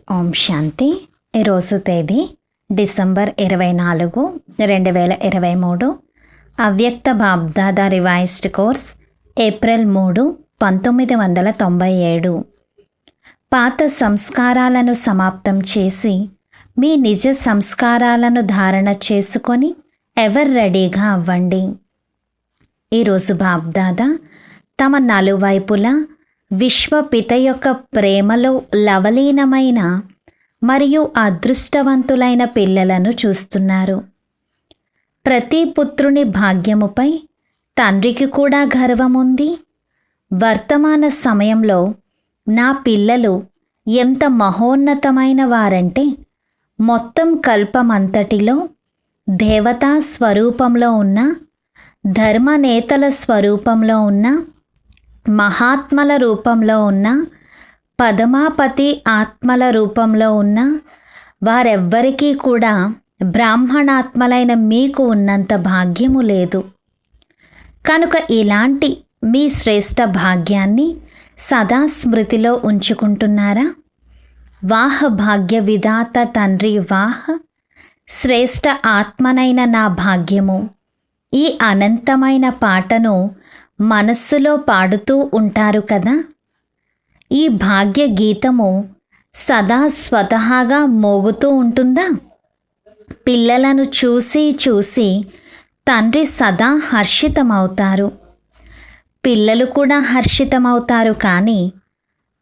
ఓం శాంతి. ఈరోజు తేదీ డిసెంబర్ 24, 2023. అవ్యక్త బాబ్దాదా రివైజ్డ్ కోర్స్ ఏప్రిల్ 3, 1997. పాత సంస్కారాలను సమాప్తం చేసి మీ నిజ సంస్కారాలను ధారణ చేసుకొని ఎవర్ రెడీగా అవ్వండి. ఈరోజు బాబ్దాదా తమ నలువైపులా విశ్వపిత యొక్క ప్రేమలో లవలీనమైన మరియు అదృష్టవంతులైన పిల్లలను చూస్తున్నారు. ప్రతి పుత్రుని భాగ్యముపై తండ్రికి కూడా గర్వముంది. వర్తమాన సమయంలో నా పిల్లలు ఎంత మహోన్నతమైన వారంటే మొత్తం కల్పమంతటిలో దేవతా స్వరూపంలో ఉన్న, ధర్మనేతల స్వరూపంలో ఉన్న, మహాత్మల రూపంలో ఉన్న, పదమాపతి ఆత్మల రూపంలో ఉన్న వారెవ్వరికీ కూడా బ్రాహ్మణాత్మలైన మీకు ఉన్నంత భాగ్యము లేదు. కనుక ఇలాంటి మీ శ్రేష్ఠ భాగ్యాన్ని సదా స్మృతిలో ఉంచుకుంటున్నారా? వాహ్ భాగ్య విధాత తండ్రి వాహ్, శ్రేష్ఠ ఆత్మనైన నా భాగ్యము. ఈ అనంతమైన పాటను మనస్సులో పాడుతూ ఉంటారు కదా. ఈ భాగ్య గీతము సదా స్వతహాగా మోగుతూ ఉంటుందా? పిల్లలను చూసి చూసి తండ్రి సదా హర్షితమవుతారు. పిల్లలు కూడా హర్షితమవుతారు. కానీ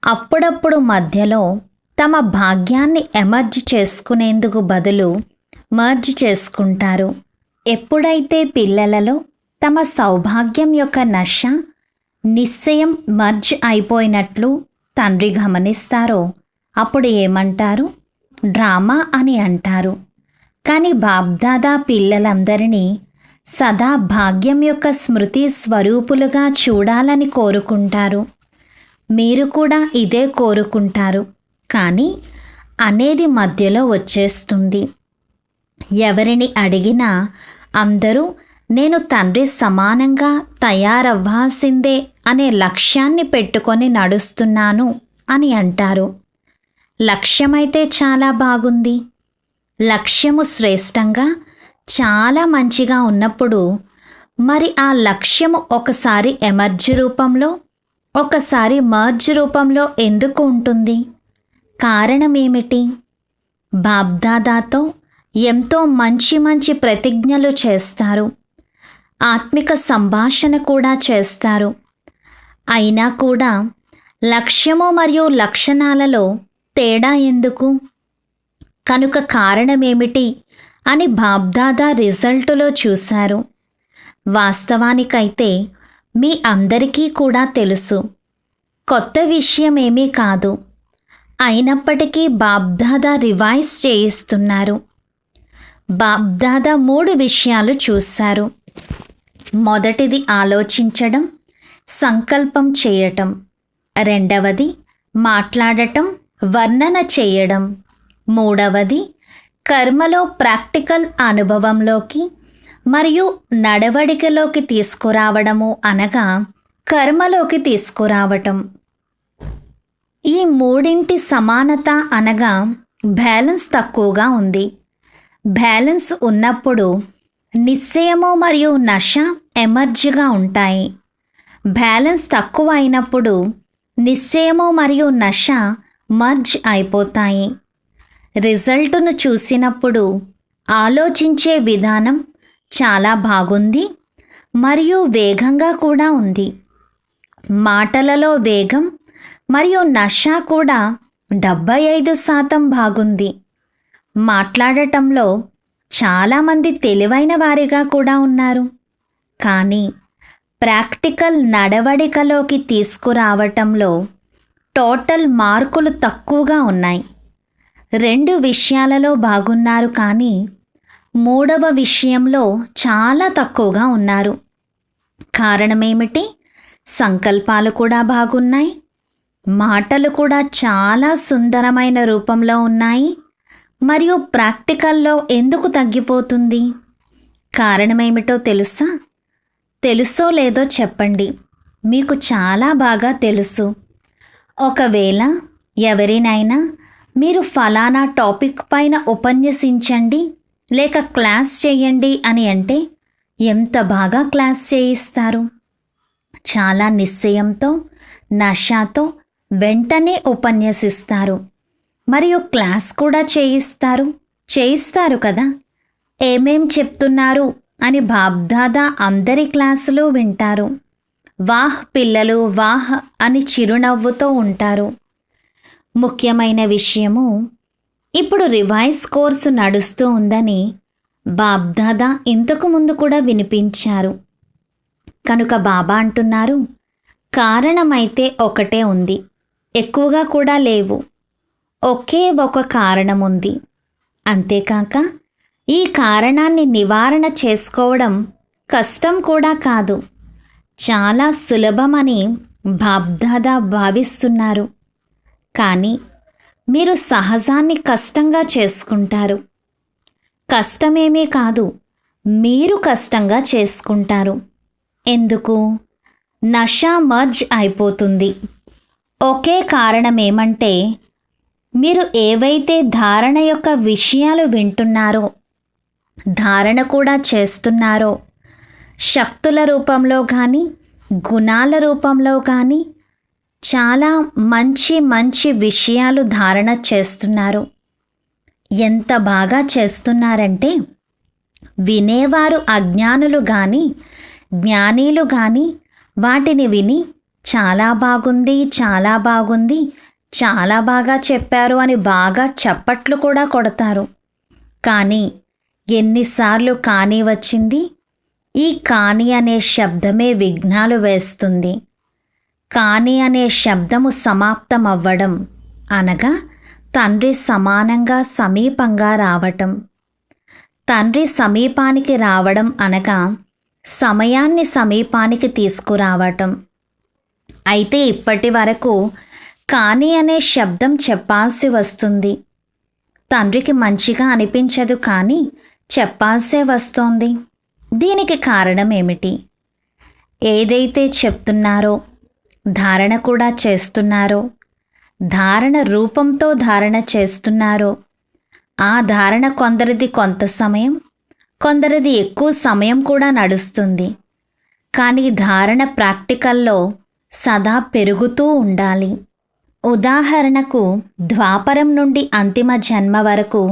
అప్పుడప్పుడు మధ్యలో తమ భాగ్యాన్ని ఎమర్జ్ చేసుకునేందుకు బదులు మర్జ్ చేసుకుంటారు. ఎప్పుడైతే పిల్లలలో తమ సౌభాగ్యం యొక్క నశ నిశ్చయం మర్జ్ అయిపోయినట్లు తండ్రి గమనిస్తారో అప్పుడు ఏమంటారు? డ్రామా అని అంటారు. కానీ బాబ్దాదా పిల్లలందరినీ సదా భాగ్యం యొక్క స్మృతి స్వరూపులుగా చూడాలని కోరుకుంటారు. మీరు కూడా ఇదే కోరుకుంటారు. కానీ అనేది మధ్యలో వచ్చేస్తుంది. ఎవరిని అడిగినా అందరూ నేను తండ్రి సమానంగా తయారవ్వాల్సిందే అనే లక్ష్యాన్ని పెట్టుకొని నడుస్తున్నాను అని అంటారు. లక్ష్యమైతే చాలా బాగుంది. లక్ష్యము శ్రేష్టంగా చాలా మంచిగా ఉన్నప్పుడు మరి ఆ లక్ష్యము ఒకసారి ఎమర్జ్ రూపంలో, ఒకసారి మర్జ్ రూపంలో ఎందుకు ఉంటుంది? కారణమేమిటి? బాబ్దాదాతో ఎంతో మంచి మంచి ప్రతిజ్ఞలు చేస్తారు, ఆత్మిక సంభాషణ కూడా చేస్తారు. అయినా కూడా లక్ష్యము మరియు లక్షణాలలో తేడా ఎందుకు? కనుక కారణమేమిటి అని బాబ్దాదా రిజల్టులో చూశారు. వాస్తవానికైతే మీ అందరికీ కూడా తెలుసు, కొత్త విషయమేమీ కాదు. అయినప్పటికీ బాబ్దాదా రివైజ్ చేయిస్తున్నారు. బాబ్దాదా 3 విషయాలు చూశారు. మొదటిది ఆలోచించడం, సంకల్పం చేయటం. రెండవది మాట్లాడటం, వర్ణన చేయడం. మూడవది కర్మలో ప్రాక్టికల్ అనుభవంలోకి మరియు నడవడికలోకి తీసుకురావడము, అనగా కర్మలోకి తీసుకురావటం. ఈ మూడింటి సమానత అనగా బ్యాలెన్స్ తక్కువగా ఉంది. బ్యాలెన్స్ ఉన్నప్పుడు నిశ్చయము మరియు నశ ఎమర్జ్గా ఉంటాయి. బ్యాలెన్స్ తక్కువ అయినప్పుడు నిశ్చయము మరియు నశ మర్జ్ అయిపోతాయి. రిజల్టును చూసినప్పుడు ఆలోచించే విధానం చాలా బాగుంది మరియు వేగంగా కూడా ఉంది. మాటలలో వేగం మరియు నశ కూడా 75% బాగుంది. మాట్లాడటంలో చాలామంది తెలివైన వారిగా కూడా ఉన్నారు. కానీ ప్రాక్టికల్ నడవడికలోకి తీసుకురావటంలో టోటల్ మార్కులు తక్కువగా ఉన్నాయి. 2 విషయాలలో బాగున్నారు, కానీ 3వ విషయంలో చాలా తక్కువగా ఉన్నారు. కారణమేమిటి? సంకల్పాలు కూడా బాగున్నాయి, మాటలు కూడా చాలా సుందరమైన రూపంలో ఉన్నాయి. మరియు ప్రాక్టికల్లో ఎందుకు తగ్గిపోతుంది? కారణమేమిటో తెలుసా? తెలుసో లేదో చెప్పండి. మీకు చాలా బాగా తెలుసు. ఒకవేళ ఎవరినైనా మీరు ఫలానా టాపిక్ పైన ఉపన్యసించండి లేక క్లాస్ చేయండి అని అంటే ఎంత బాగా క్లాస్ చేయిస్తారు. చాలా నిశ్చయంతో, నషాతో వెంటనే ఉపన్యసిస్తారు. మరియు క్లాస్ కూడా చేయిస్తారు కదా. ఏమేం చెప్తున్నారు అని బాబ్దాదా అందరి క్లాసులు వింటారు. వాహ్ పిల్లలు వాహ్ అని చిరునవ్వుతో ఉంటారు. ముఖ్యమైన విషయము, ఇప్పుడు రివైజ్ కోర్సు నడుస్తూ ఉందని బాబ్దాదా ఇంతకు ముందు కూడా వినిపించారు. కనుక బాబా అంటున్నారు, కారణమైతే ఒకటే ఉంది, ఎక్కువగా కూడా లేవు. ఒకే ఒక కారణం ఉంది. అంతేకాక ఈ కారణాన్ని నివారణ చేసుకోవడం కష్టం కూడా కాదు, చాలా సులభమని బాబ్దాదా భావిస్తున్నారు. కానీ మీరు సహజాన్ని కష్టంగా చేసుకుంటారు. కష్టమేమీ కాదు, మీరు కష్టంగా చేసుకుంటారు. ఎందుకు? నషా మర్జ్ అయిపోతుంది. ఒకే కారణమేమంటే మీరు ఏవైతే ధారణ యొక్క విషయాలు వింటున్నారో, ధారణ కూడా చేస్తున్నారో, శక్తుల రూపంలో కానీ గుణాల రూపంలో కానీ చాలా మంచి మంచి విషయాలు ధారణ చేస్తున్నారు. ఎంత బాగా చేస్తున్నారంటే వినేవారు అజ్ఞానులు కానీ జ్ఞానీలు కానీ వాటిని విని చాలా బాగుంది, చాలా బాగుంది, చాలా బాగా చెప్పారు అని బాగా చప్పట్లు కూడా కొడతారు. కానీ ఎన్నిసార్లు కానీ వచ్చింది? ఈ కానీ అనే శబ్దమే విఘ్నాలు వేస్తుంది. కానీ అనే శబ్దము సమాప్తం అవ్వడం అనగా తండ్రి సమానంగా సమీపంగా రావటం. తండ్రి సమీపానికి రావడం అనగా సమయాన్ని సమీపానికి తీసుకురావటం. అయితే ఇప్పటి వరకు కానీ అనే శబ్దం చెప్పాల్సి వస్తుంది. తండ్రికి మంచిగా అనిపించదు కానీ చెప్పాల్సే వస్తోంది. దీనికి కారణం ఏమిటి? ఏదైతే చెప్తున్నారో, ధారణ కూడా చేస్తున్నారో, ధారణ రూపంతో ధారణ చేస్తున్నారో, ఆ ధారణ కొందరిది కొంత సమయం, కొందరిది ఎక్కువ సమయం కూడా నడుస్తుంది. కానీ ధారణ ప్రాక్టికల్లో సదా పెరుగుతూ ఉండాలి. ఉదాహరణకు ద్వాపరం నుండి అంతిమ జన్మ వరకు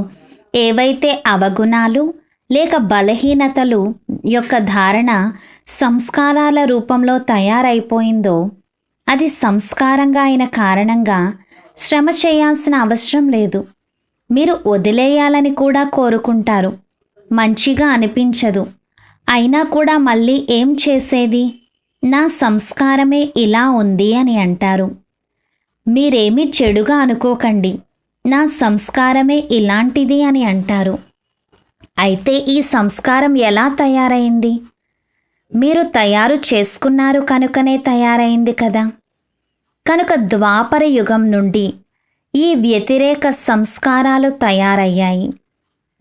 ఏవైతే అవగుణాలు లేక బలహీనతలు యొక్క ధారణ సంస్కారాల రూపంలో తయారైపోయిందో, అది సంస్కారంగా అయిన కారణంగా శ్రమ చేయాల్సిన అవసరం లేదు. మీరు వదిలేయాలని కూడా కోరుకుంటారు. మంచిగా అనిపించదు. అయినా కూడా మళ్ళీ ఏం చేసేది? నా సంస్కారమే ఇలా ఉంది అని అంటారు. మీరేమీ చెడుగా అనుకోకండి, నా సంస్కారమే ఇలాంటిది అని అంటారు. అయితే ఈ సంస్కారం ఎలా తయారైంది? మీరు తయారు చేసుకున్నారు కనుకనే తయారైంది కదా. కనుక ద్వాపర యుగం నుండి ఈ వ్యతిరేక సంస్కారాలు తయారయ్యాయి.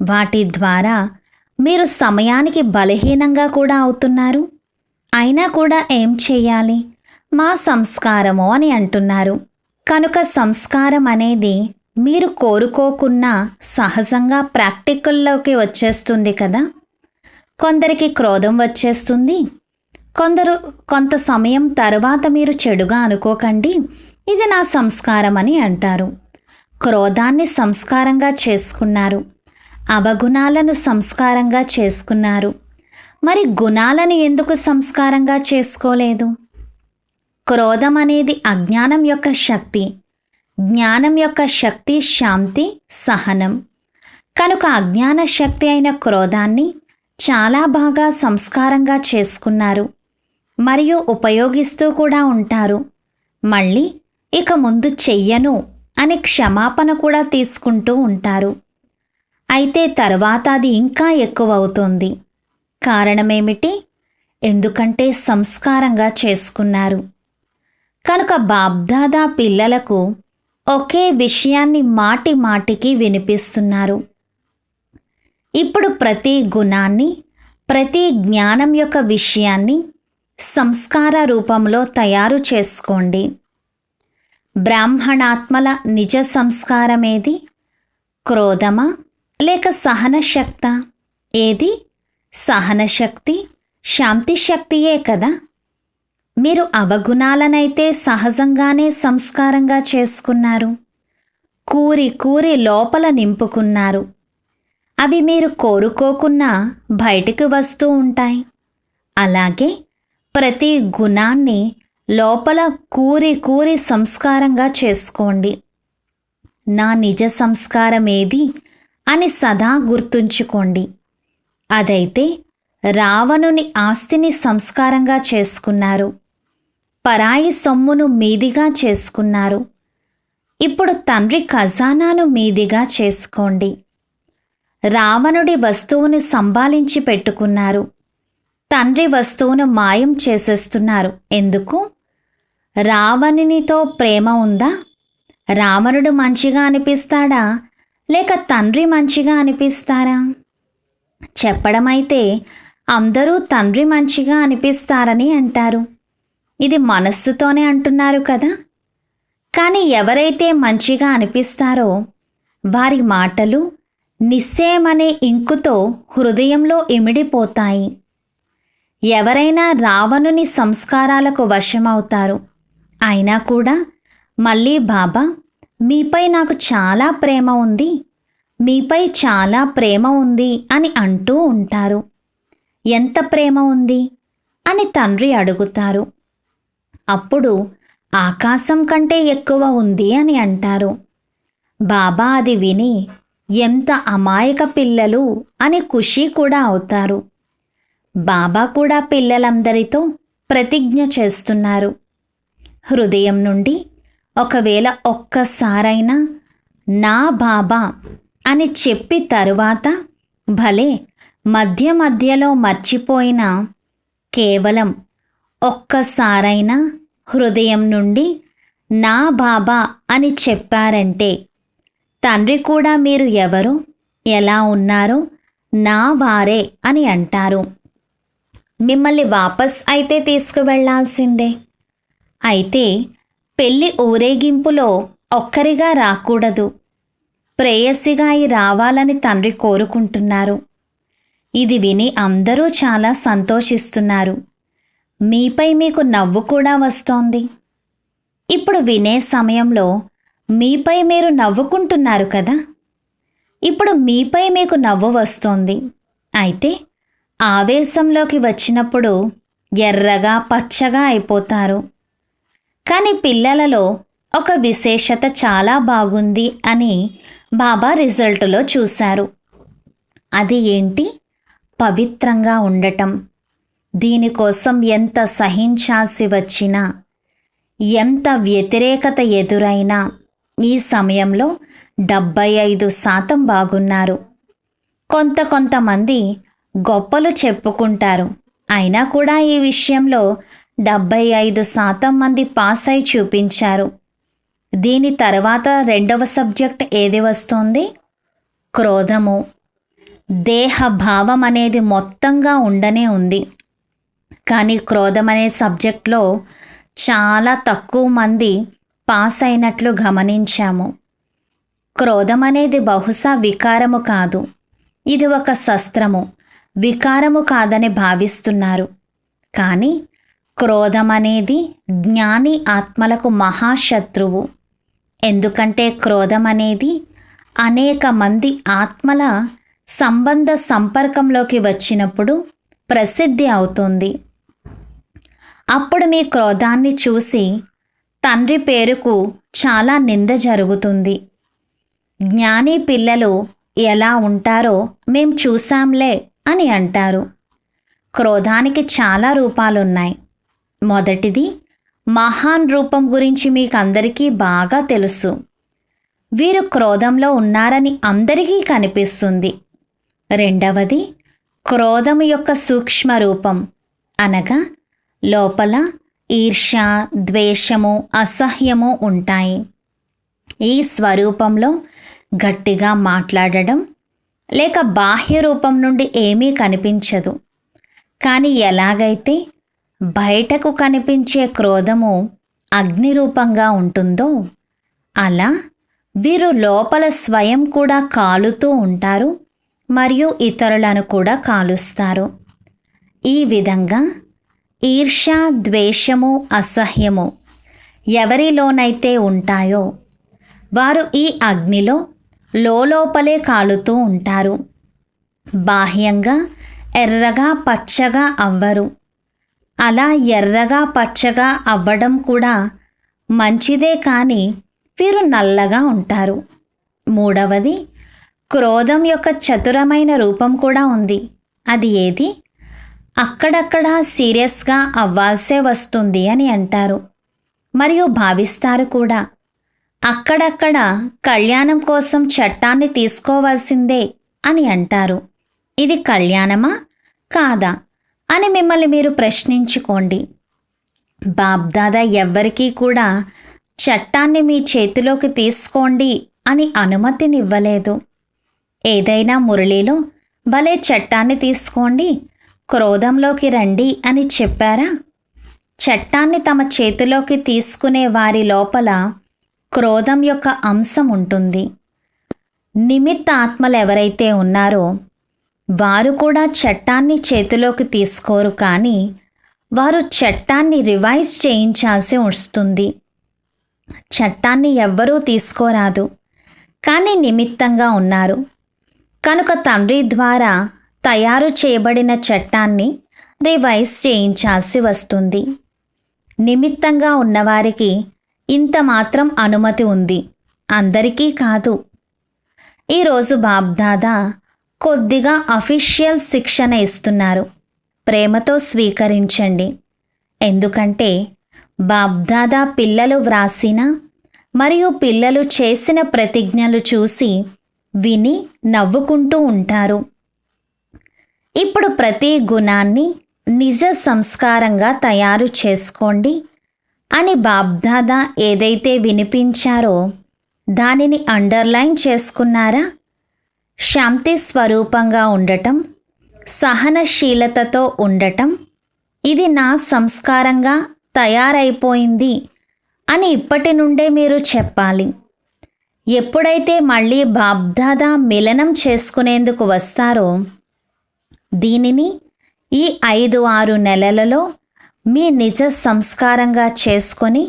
వాటి ద్వారా మీరు సమయానికి బలహీనంగా కూడా అవుతున్నారు. అయినా కూడా ఏం చేయాలి? మా సంస్కారము అని అంటున్నారు. కనుక సంస్కారం అనేది మీరు కోరుకోకున్నా సహజంగా ప్రాక్టికల్లోకి వచ్చేస్తుంది కదా. కొందరికి క్రోధం వచ్చేస్తుంది. కొంత సమయం తర్వాత మీరు చెడుగా అనుకోకండి, ఇది నా సంస్కారం అని అంటారు. క్రోధాన్ని సంస్కారంగా చేసుకున్నారు, అవగుణాలను సంస్కారంగా చేసుకున్నారు. మరి గుణాలను ఎందుకు సంస్కారంగా చేసుకోలేదు? క్రోధం అనేది అజ్ఞానం యొక్క శక్తి, జ్ఞానం యొక్క శక్తి శాంతి, సహనం. కనుక అజ్ఞాన శక్తి అయిన క్రోధాన్ని చాలా బాగా సంస్కారంగా చేసుకున్నారు మరియు ఉపయోగిస్తూ కూడా ఉంటారు. మళ్ళీ ఇక ముందు చెయ్యను అని క్షమాపణ కూడా తీసుకుంటూ ఉంటారు. అయితే తర్వాత అది ఇంకా ఎక్కువ అవుతుంది. కారణమేమిటి? ఎందుకంటే సంస్కారంగా చేసుకున్నారు. కనుక బాబ్దాదా పిల్లలకు ఒకే విషయాన్ని మాటి మాటికి వినిపిస్తున్నారు. ఇప్పుడు ప్రతి గుణాన్ని, ప్రతి జ్ఞానం యొక్క విషయాన్ని సంస్కార రూపంలో తయారు చేసుకోండి. బ్రాహ్మణాత్మల నిజ సంస్కారమేది? క్రోధమా లేక సహనశక్త? ఏది? సహనశక్తి, శాంతిశక్తియే కదా. మీరు అవగుణాలనైతే సహజంగానే సంస్కారంగా చేసుకున్నారు, కూరి కూరి లోపల నింపుకున్నారు. అవి మీరు కోరుకోకున్నా బయటికి వస్తూ ఉంటాయి. అలాగే ప్రతి గుణాన్ని లోపల కూరి కూరి సంస్కారంగా చేసుకోండి. నా నిజ సంస్కారం ఏది అని సదా గుర్తుంచుకోండి. అదైతే రావణుని ఆస్తిని సంస్కారంగా చేసుకున్నారు, పరాయి సొమ్మును మీదిగా చేసుకున్నారు. ఇప్పుడు తండ్రి ఖజానాను మీదిగా చేసుకోండి. రావణుడి వస్తువును సంభాళించి పెట్టుకున్నారు, తండ్రి వస్తువును మాయం చేసేస్తున్నారు. ఎందుకు? రావణునితో ప్రేమ ఉందా? రావణుడు మంచిగా అనిపిస్తాడా లేక తండ్రి మంచిగా అనిపిస్తారా? చెప్పడమైతే అందరూ తండ్రి మంచిగా అనిపిస్తారని అంటారు. ఇది మనస్సుతోనే అంటున్నారు కదా. కానీ ఎవరైతే మంచిగా అనిపిస్తారో వారి మాటలు నిశ్చయమనే ఇంకుతో హృదయంలో ఇమిడిపోతాయి. ఎవరైనా రావణుని సంస్కారాలకు వశమవుతారు. అయినా కూడా మళ్ళీ బాబా, మీపై నాకు చాలా ప్రేమ ఉంది, మీపై చాలా ప్రేమ ఉంది అని అంటూ ఉంటారు. ఎంత ప్రేమ ఉంది అని తండ్రి అడుగుతారు. అప్పుడు ఆకాశం కంటే ఎక్కువ ఉంది అని అంటారు. బాబా అది విని ఎంత అమాయక పిల్లలు అని ఖుషి కూడా అవుతారు. బాబా కూడా పిల్లలందరితో ప్రతిజ్ఞ చేస్తున్నారు. హృదయం నుండి ఒకవేళ ఒక్కసారైనా నా బాబా అని చెప్పి తరువాత భలే మధ్య మధ్యలో మర్చిపోయినా కేవలం ఒక్కసారైనా హృదయం నుండి నా బాబా అని చెప్పారంటే తండ్రి కూడా మీరు ఎవరో ఎలా ఉన్నారో నా వారే అని అంటారు. మిమ్మల్ని వాపస్ అయితే తీసుకువెళ్లాల్సిందే. అయితే పెళ్లి ఊరేగింపులో ఒక్కరిగా రాకూడదు, ప్రేయసిగా రావాలని తండ్రి కోరుకుంటున్నారు. ఇది విని అందరూ చాలా సంతోషిస్తున్నారు. మీపై మీకు నవ్వు కూడా వస్తోంది. ఇప్పుడు వినే సమయంలో మీపై మీరు నవ్వుకుంటున్నారు కదా. ఇప్పుడు మీపై మీకు నవ్వు వస్తోంది. అయితే ఆవేశంలోకి వచ్చినప్పుడు ఎర్రగా పచ్చగా అయిపోతారు. కానీ పిల్లలలో ఒక విశేషత చాలా బాగుంది అని బాబా రిజల్టులో చూశారు. అది ఏంటి? పవిత్రంగా ఉండటం. దీనికోసం ఎంత సహించాల్సి వచ్చినా, ఎంత వ్యతిరేకత ఎదురైనా ఈ సమయంలో 75% బాగున్నారు. కొంతమంది గొప్పలు చెప్పుకుంటారు. అయినా కూడా ఈ విషయంలో 75% మంది పాస్ అయి చూపించారు. దీని తర్వాత రెండవ సబ్జెక్ట్ ఏది వస్తుంది? క్రోధము. దేహ భావం అనేది మొత్తంగా ఉండనే ఉంది. కానీ క్రోధం అనే సబ్జెక్ట్లో చాలా తక్కువ మంది పాస్ అయినట్లు గమనించాము. క్రోధం అనేది బహుశా వికారము కాదు, ఇది ఒక శస్త్రము, వికారము కాదని భావిస్తున్నారు. కానీ క్రోధం అనేది జ్ఞాని ఆత్మలకు మహాశత్రువు. ఎందుకంటే క్రోధం అనేది అనేక మంది ఆత్మల సంబంధ సంపర్కంలోకి వచ్చినప్పుడు ప్రసిద్ధి అవుతుంది. అప్పుడు మీ క్రోధాన్ని చూసి తండ్రి పేరుకు చాలా నింద జరుగుతుంది. జ్ఞాని పిల్లలు ఎలా ఉంటారో మేం చూసాంలే అని అంటారు. క్రోధానికి చాలా రూపాలున్నాయి. మొదటిది మహాన్ రూపం గురించి మీకు అందరికీ బాగా తెలుసు. వీరు క్రోధంలో ఉన్నారని అందరికీ కనిపిస్తుంది. రెండవది క్రోధము యొక్క సూక్ష్మ రూపం, అనగా లోపల ఈర్ష్య, ద్వేషము, అసహ్యము ఉంటాయి. ఈ స్వరూపంలో గట్టిగా మాట్లాడడం లేక బాహ్య రూపం నుండి ఏమీ కనిపించదు. కానీ ఎలాగైతే బయటకు కనిపించే క్రోధము అగ్ని రూపంగా ఉంటుందో అలా వీరు లోపల స్వయం కూడా కాలుతూ ఉంటారు మరియు ఇతరులను కూడా కాలుస్తారు. ఈ విధంగా ఈర్ష్య, ద్వేషము, అసహ్యము ఎవరిలోనైతే ఉంటాయో వారు ఈ అగ్నిలో లోపలే కాలుతూ ఉంటారు. బాహ్యంగా ఎర్రగా పచ్చగా అవ్వరు. అలా ఎర్రగా పచ్చగా అవ్వడం కూడా మంచిదే, కానీ వీరు నల్లగా ఉంటారు. మూడవది, క్రోధం యొక్క చతురమైన రూపం కూడా ఉంది. అది ఏది? అక్కడక్కడ సీరియస్గా అవ్వాల్సే వస్తుంది అని అంటారు మరియు భావిస్తారు కూడా. అక్కడక్కడ కళ్యాణం కోసం చట్టాన్ని తీసుకోవాల్సిందే అని అంటారు. ఇది కళ్యాణమా కాదా అని మిమ్మల్ని మీరు ప్రశ్నించుకోండి. బాబ్దాదా ఎవ్వరికీ కూడా చట్టాన్ని మీ చేతిలోకి తీసుకోండి అని అనుమతినివ్వలేదు. ఏదైనా మురళిలో భలే చట్టాన్ని తీసుకోండి, క్రోధంలోకి రండి అని చెప్పారా? చట్టాన్ని తమ చేతిలోకి తీసుకునే వారి లోపల క్రోధం యొక్క అంశం ఉంటుంది. నిమిత్త ఆత్మలు ఎవరైతే ఉన్నారో వారు కూడా చట్టాన్ని చేతిలోకి తీసుకోరు, కానీ వారు చట్టాన్ని రివైజ్ చేయించాల్సి వస్తుంది. చట్టాన్ని ఎవ్వరూ తీసుకోరాదు, కానీ నిమిత్తంగా ఉన్నారు కనుక తండ్రి ద్వారా తయారు చేయబడిన చట్టాన్ని రివైజ్ చేయించాల్సి వస్తుంది. నిమిత్తంగా ఉన్నవారికి ఇంత మాత్రం అనుమతి ఉంది, అందరికీ కాదు. ఈరోజు బాబ్దాదా కొద్దిగా అఫీషియల్ శిక్షణ ఇస్తున్నారు. ప్రేమతో స్వీకరించండి. ఎందుకంటే బాబ్దాదా పిల్లలు వ్రాసిన మరియు పిల్లలు చేసిన ప్రతిజ్ఞలు చూసి విని నవ్వుకుంటూ ఉంటారు. ఇప్పుడు ప్రతి గుణాన్ని నిజ సంస్కారంగా తయారు చేసుకోండి అని బాబ్దాదా ఏదైతే వినిపించారో దానిని అండర్లైన్ చేసుకున్నారా? శాంతి స్వరూపంగా ఉండటం, సహనశీలతతో ఉండటం, ఇది నా సంస్కారంగా తయారైపోయింది అని ఇప్పటి నుండే మీరు చెప్పాలి. ఎప్పుడైతే మళ్ళీ బాబ్దాదా మిలనం చేసుకునేందుకు వస్తారో దీనిని ఈ 5-6 నెలలలో మీ నిజ సంస్కారంగా చేసుకొని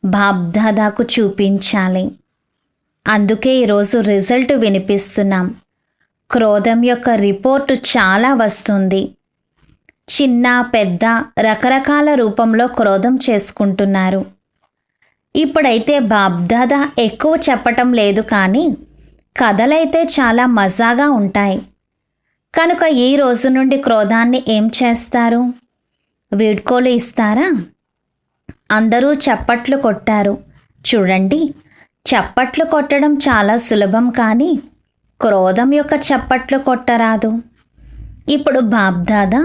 బాబ్దాదాకు చూపించాలి. అందుకే ఈరోజు రిజల్ట్ వినిపిస్తున్నాం. క్రోధం యొక్క రిపోర్టు చాలా వస్తుంది. చిన్న పెద్ద రకరకాల రూపంలో క్రోధం చేసుకుంటున్నారు. ఇప్పుడైతే బాబ్దాదా ఎక్కువ చెప్పటం లేదు, కానీ కథలైతే చాలా మజాగా ఉంటాయి. కనుక ఈ రోజు నుండి క్రోధాన్ని ఏం చేస్తారు? వీడ్కోలు ఇస్తారా? అందరూ చప్పట్లు కొట్టారు. చూడండి, చప్పట్లు కొట్టడం చాలా సులభం, కానీ క్రోధం యొక్క చప్పట్లు కొట్టరాదు. ఇప్పుడు బాబ్దాదా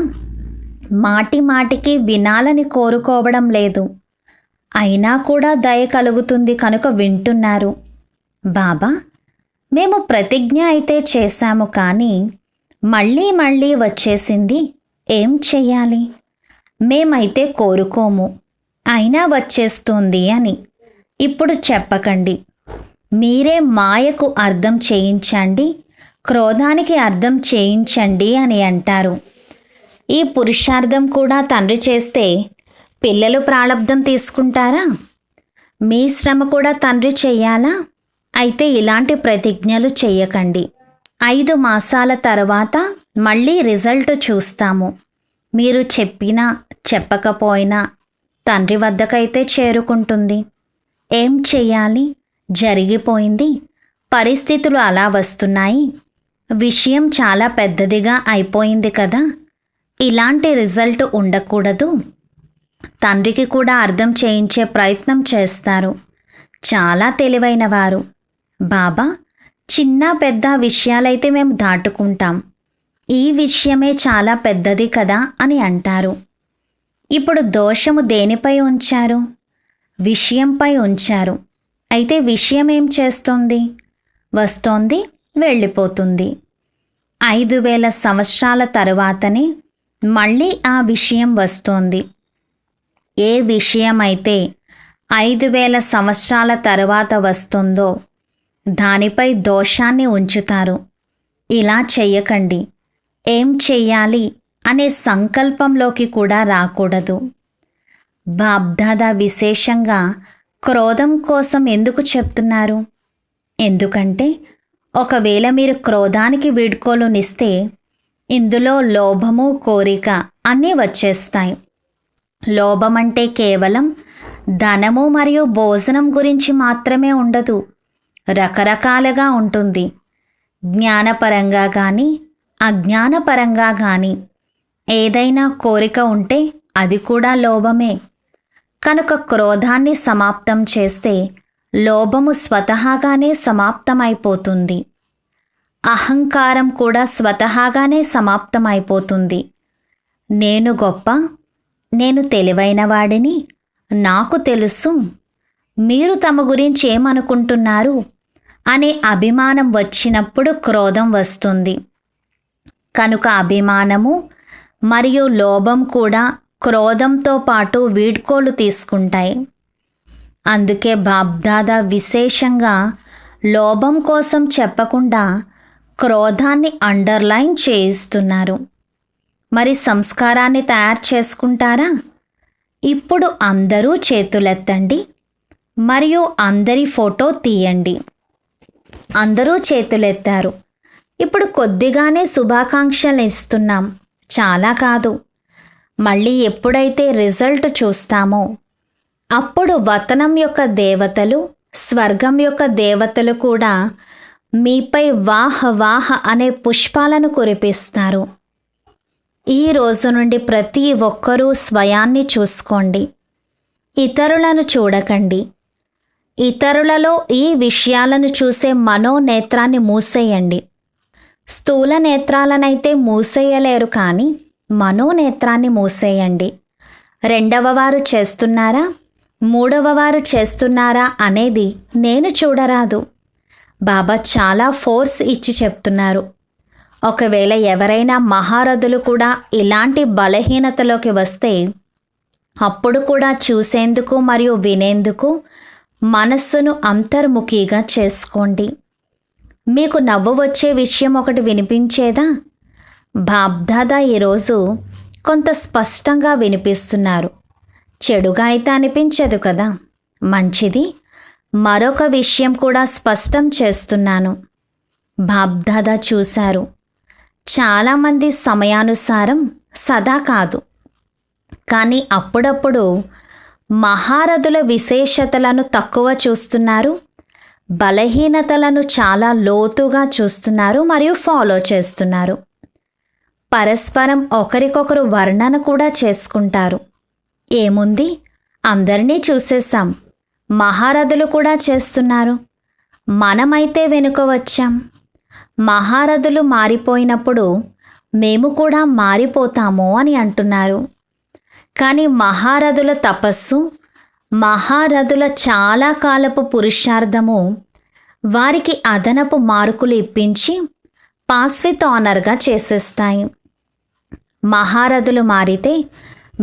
మాటి మాటికి వినాలని కోరుకోవడం లేదు, అయినా కూడా దయ కలుగుతుంది కనుక వింటున్నారు. బాబా, మేము ప్రతిజ్ఞ అయితే చేశాము, కానీ మళ్ళీ మళ్ళీ వచ్చేసింది, ఏం చెయ్యాలి? మేమైతే కోరుకోము, అయినా వచ్చేస్తుంది అని ఇప్పుడు చెప్పకండి. మీరే మాయకు అర్థం చేయించండి, క్రోధానికి అర్థం చేయించండి అని అంటారు. ఈ పురుషార్థం కూడా తండ్రి చేస్తే పిల్లలు ప్రాలబ్ధం తీసుకుంటారా? మీ శ్రమ కూడా తండ్రి చెయ్యాలా? అయితే ఇలాంటి ప్రతిజ్ఞలు చెయ్యకండి. 5 మాసాల తర్వాత మళ్ళీ రిజల్ట్ చూస్తాము. మీరు చెప్పినా చెప్పకపోయినా తండ్రి వద్దకైతే చేరుకుంటుంది. ఏం చెయ్యాలి? జరిగిపోయింది, పరిస్థితులు అలా వస్తున్నాయి, విషయం చాలా పెద్దదిగా అయిపోయింది కదా, ఇలాంటి రిజల్ట్ ఉండకూడదు. తండ్రికి కూడా అర్థం చేయించే ప్రయత్నం చేస్తారు. చాలా తెలివైన వారు. బాబా, చిన్న పెద్ద విషయాలైతే మేము దాటుకుంటాం, ఈ విషయమే చాలా పెద్దది కదా అని అంటారు. ఇప్పుడు దోషము దేనిపై ఉంచారు? విషయంపై ఉంచారు. అయితే విషయం ఏం చేస్తుంది? వస్తోంది, వెళ్ళిపోతుంది. 5000 సంవత్సరాల తరువాతనే మళ్ళీ ఆ విషయం వస్తోంది. ఏ విషయమైతే 5000 సంవత్సరాల తరువాత వస్తుందో దానిపై దోషాన్ని ఉంచుతారు. ఇలా చెయ్యకండి. ఏం చెయ్యాలి అనే సంకల్పంలోకి కూడా రాకూడదు. బాబ్దాదా విశేషంగా క్రోధం కోసం ఎందుకు చెప్తున్నారు? ఎందుకంటే ఒకవేళ మీరు క్రోధానికి వీడ్కోలునిస్తే ఇందులో లోభము, కోరిక అన్నీ వచ్చేస్తాయి. లోభం అంటే కేవలం ధనము మరియు భోజనం గురించి మాత్రమే ఉండదు, రకరకాలుగా ఉంటుంది. జ్ఞానపరంగా కానీ అజ్ఞానపరంగా కానీ ఏదైనా కోరిక ఉంటే అది కూడా లోభమే. కనుక క్రోధాన్ని సమాప్తం చేస్తే లోభము స్వతహాగానే సమాప్తమైపోతుంది. అహంకారం కూడా స్వతహాగానే సమాప్తమైపోతుంది. నేను గొప్ప, నేను తెలివైన వాడిని, నాకు తెలుసు, మీరు తమ గురించి ఏమనుకుంటున్నారు అనే అభిమానం వచ్చినప్పుడు క్రోధం వస్తుంది. కనుక అభిమానము మరియు లోభం కూడా క్రోధంతో పాటు వీడ్కోలు తీసుకుంటాయి. అందుకే బాబ్దాదా విశేషంగా లోభం కోసం చెప్పకుండా క్రోధాన్ని అండర్లైన్ చేయిస్తున్నారు. మరి సంస్కారాన్ని తయారు చేసుకుంటారా? ఇప్పుడు అందరూ చేతులెత్తండి మరియు అందరి ఫోటో తీయండి. అందరూ చేతులెత్తారు. ఇప్పుడు కొద్దిగానే శుభాకాంక్షలు ఇస్తున్నాం, చాలా కాదు. మళ్ళీ ఎప్పుడైతే రిజల్ట్ చూస్తామో అప్పుడు వతనం యొక్క దేవతలు, స్వర్గం యొక్క దేవతలు కూడా మీపై వాహ వాహ అనే పుష్పాలను కురిపిస్తారు. ఈ రోజు నుండి ప్రతి ఒక్కరూ స్వయాన్ని చూసుకోండి, ఇతరులను చూడకండి. ఇతరులలో ఈ విషయాలను చూసే మనోనేత్రాన్ని మూసేయండి. స్థూల నేత్రాలనైతే మూసేయలేరు, కానీ మనోనేత్రాన్ని మూసేయండి. రెండవ వారు చేస్తున్నారా, మూడవ వారు చేస్తున్నారా అనేది నేను చూడరాదు. బాబా చాలా ఫోర్స్ ఇచ్చి చెప్తున్నారు. ఒకవేళ ఎవరైనా మహారథులు కూడా ఇలాంటి బలహీనతలోకి వస్తే అప్పుడు కూడా చూసేందుకు మరియు వినేందుకు మనస్సును అంతర్ముఖిగా చేసుకోండి. మీకు నవ్వు వచ్చే విషయం ఒకటి వినిపించేదా? బాబ్దాదా ఈరోజు కొంత స్పష్టంగా వినిపిస్తున్నారు. చెడుగా అయితే అనిపించదు కదా, మంచిది. మరొక విషయం కూడా స్పష్టం చేస్తున్నాను. బాబ్దాదా చూశారు, చాలామంది సమయానుసారం సదా కాదు, కానీ అప్పుడప్పుడు మహారథుల విశేషతలను తక్కువ చూస్తున్నారు, బలహీనతలను చాలా లోతుగా చూస్తున్నారు మరియు ఫాలో చేస్తున్నారు. పరస్పరం ఒకరికొకరు వర్ణన కూడా చేసుకుంటారు. ఏముంది, అందరినీ చూసేశాం, మహారథులు కూడా చేస్తున్నారు, మనమైతే వెనుక వచ్చాం. మహారథులు మారిపోయినప్పుడు మేము కూడా మారిపోతాము అని అంటున్నారు. కానీ మహారథుల తపస్సు, మహారథుల చాలా కాలపు పురుషార్థము వారికి అదనపు మార్కులు ఇప్పించి పాస్ విత్ ఆనర్గా చేసేస్తాయి. మహారథులు మారితే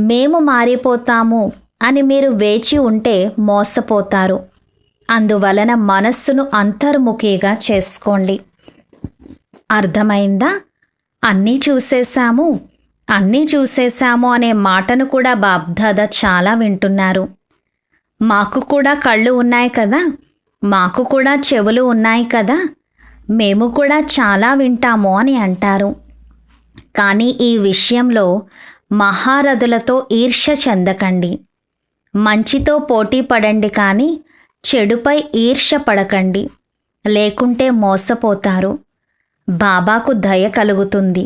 మేము మారిపోతాము అని మీరు వేచి ఉంటే మోసపోతారు. అందువలన మనస్సును అంతర్ముఖిగా చేసుకోండి. అర్థమైందా? అన్నీ చూసేశాము, అన్నీ చూసేశాము అనే మాటను కూడా బాబ్దాదా చాలా వింటున్నారు. మాకు కూడా కళ్ళు ఉన్నాయి కదా, మాకు కూడా చెవులు ఉన్నాయి కదా, మేము కూడా చాలా వింటాము అని అంటారు. కానీ ఈ విషయంలో మహారథులతో ఈర్ష్య చెందకండి. మంచితో పోటీ పడండి, కానీ చెడుపై ఈర్ష్య పడకండి, లేకుంటే మోసపోతారు. బాబాకు దయ కలుగుతుంది.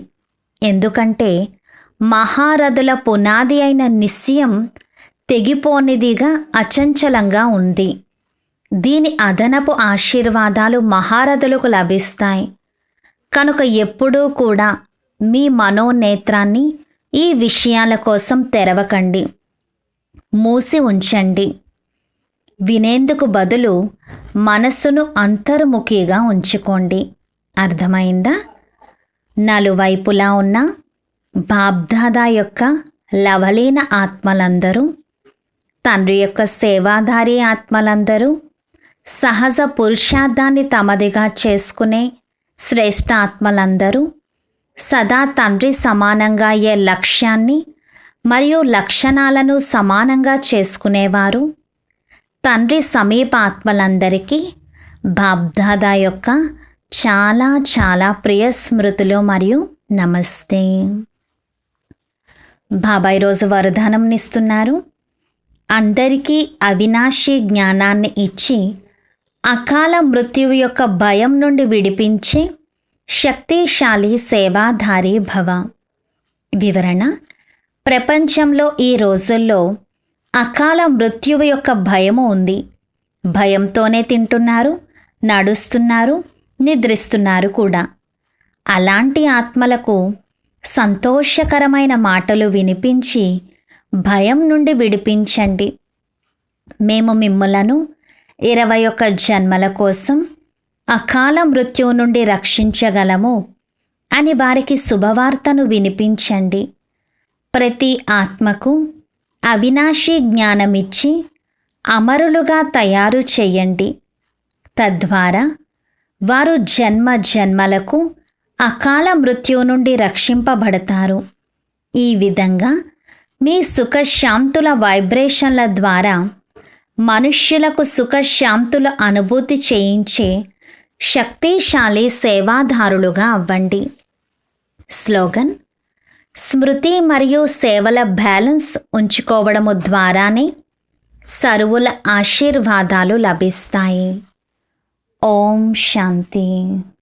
ఎందుకంటే మహారథుల పునాది అయిన నిశ్చయం తెగిపోనిదిగా అచంచలంగా ఉంది. దీని అదనపు ఆశీర్వాదాలు మహారథులకు లభిస్తాయి. కనుక ఎప్పుడూ కూడా మీ మనోనేత్రాన్ని ఈ విషయాల కోసం తెరవకండి, మూసి ఉంచండి. వినేందుకు బదులు మనస్సును అంతర్ముఖిగా ఉంచుకోండి. అర్థమైందా? నలువైపులా ఉన్న బాబ్దాదా యొక్క లవలీన ఆత్మలందరూ తండ్రి యొక్క సేవాధారి ఆత్మలందరూ సహజ పురుషార్థాన్ని తమదిగా చేసుకునే శ్రేష్ఠ ఆత్మలందరూ సదా తండ్రి సమానంగా అయ్యే లక్ష్యాన్ని మరియు లక్షణాలను సమానంగా చేసుకునేవారు తండ్రి సమీప ఆత్మలందరికీ బాబ్దాదా యొక్క చాలా చాలా ప్రియ స్మృతులు మరియు నమస్తే. బాబా ఈరోజు వరదానంనిస్తున్నారు. అందరికీ అవినాశి జ్ఞానాన్ని ఇచ్చి అకాల మృత్యువు యొక్క భయం నుండి విడిపించే శక్తిశాలి సేవాధారి భవ. వివరణ: ప్రపంచంలో ఈ రోజుల్లో అకాల మృత్యువు యొక్క భయము ఉంది. భయంతోనే తింటున్నారు, నడుస్తున్నారు, నిద్రిస్తున్నారు కూడా. అలాంటి ఆత్మలకు సంతోషకరమైన మాటలు వినిపించి భయం నుండి విడిపించండి. మేము మిమ్ములను 21 జన్మల కోసం అకాల మృత్యువు నుండి రక్షించగలము అని వారికి శుభవార్తను వినిపించండి. ప్రతి ఆత్మకు అవినాశి జ్ఞానమిచ్చి అమరులుగా తయారు చేయండి. తద్వారా వారు జన్మ జన్మలకు అకాల మృత్యువు నుండి రక్షింపబడతారు. ఈ విధంగా మీ సుఖశాంతుల వైబ్రేషన్ల ద్వారా మనుష్యులకు సుఖశాంతుల అనుభూతి చేయించే శక్తిశాలి సేవాదారులుగా అవ్వండి. స్లోగన్: స్మృతి మరియు సేవల బ్యాలెన్స్ ఉంచుకోవడము ద్వారానే సర్వుల ఆశీర్వాదాలు లభిస్తాయి. ఓం శాంతి.